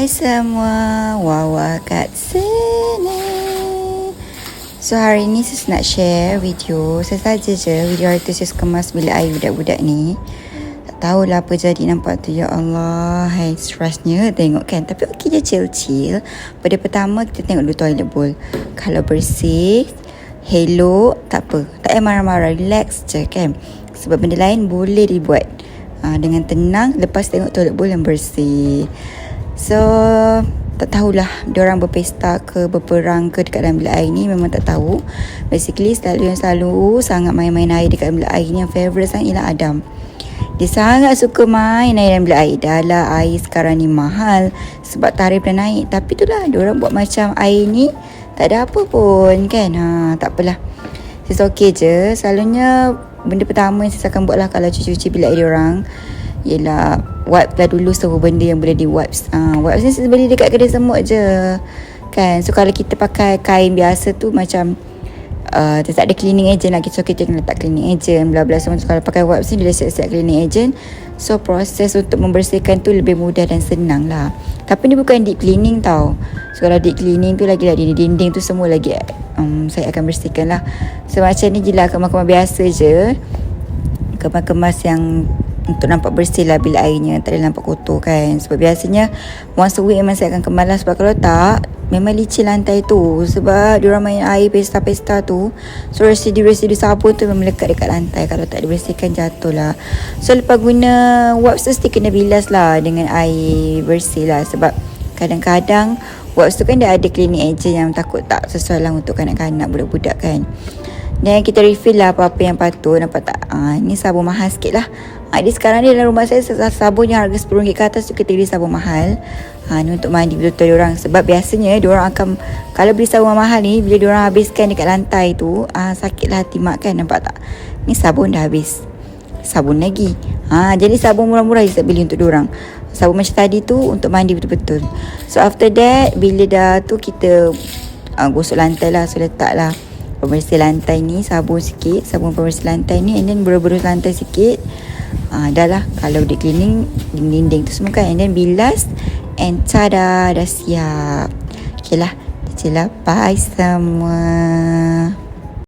Hai semua, Wawa kat sini. So hari ni saya nak share video. Saya saja je video hari tu saya kemas bilik air budak-budak ni. Tak tahulah apa jadi, nampak tu, ya Allah. Hai, stressnya tengok kan. Tapi okey je, chill-chill. Pada pertama kita tengok dulu toilet bowl. Kalau bersih, hello, tak apa. Tak payah marah-marah, relax je kan. Sebab benda lain boleh dibuat dengan tenang lepas tengok toilet bowl yang bersih. So tak tahulah diorang berpesta ke berperang ke dekat dalam bilik air ni, memang tak tahu. Basically selalu sangat main-main air dekat bilik air ni. Yang favourite sangat ialah Adam. Dia sangat suka main air dalam bilik air. Dah lah air sekarang ni mahal sebab tarif dah naik. Tapi itulah diorang buat macam air ni tak ada apa pun kan. Tak apalah, it's okay je. Selalunya benda pertama yang saya akan buat lah kalau cuci-cuci bilik air diorang ialah wipe lah dulu semua benda yang boleh di wipes. Wipes ni saya beli dekat kedai semut je kan. So kalau kita pakai kain biasa tu macam tak ada cleaning agent lah. So kita kena letak cleaning agent bla bla semua. So, kalau pakai wipes ni dia dah siap-siap cleaning agent. So proses untuk membersihkan tu lebih mudah dan senang lah. Tapi ni bukan deep cleaning tau. So kalau deep cleaning tu lagi dinding tu semua lagi saya akan bersihkan lah. So macam ni je lah, kemas-kemas biasa je. Kemas-kemas yang untuk nampak bersih lah bilik airnya, tak ada nampak kotor kan. Sebab biasanya once a week memang saya akan kemas lah. Sebab kalau tak, memang licin lantai tu. Sebab diorang main air pesta-pesta tu. So residu-residu sabun tu memang melekat dekat lantai. Kalau tak dibersihkan jatuh lah. So lepas guna wipes tu mesti kena bilas lah dengan air bersih lah. Sebab kadang-kadang wipes tu kan dia ada cleaning agent yang takut tak sesuai lah untuk kanak-kanak, budak-budak kan. Dan kita refill lah apa-apa yang patut. Nampak tak? Ni sabun mahal sikit lah. Dia sekarang ni dalam rumah saya sabun yang harga RM10 ke atas tu kita beli sabun mahal. Ni untuk mandi betul-betul diorang. Sebab biasanya diorang akan, kalau beli sabun mahal ni, bila diorang habiskan dekat lantai tu, sakitlah hati mak kan. Nampak tak? Ni sabun dah habis, sabun lagi. Jadi sabun murah-murah je saya beli untuk diorang. Sabun macam tadi tu untuk mandi betul-betul. So after that, bila dah tu kita gosok lantai lah. So letak lah pembersih lantai ni, sabun sikit, sabun pembersih lantai ni, and then berus-berus lantai sikit. Dah lah, kalau deep cleaning dinding tu semua kan, and then bilas, and tada, dah siap. Okay lah, bye semua.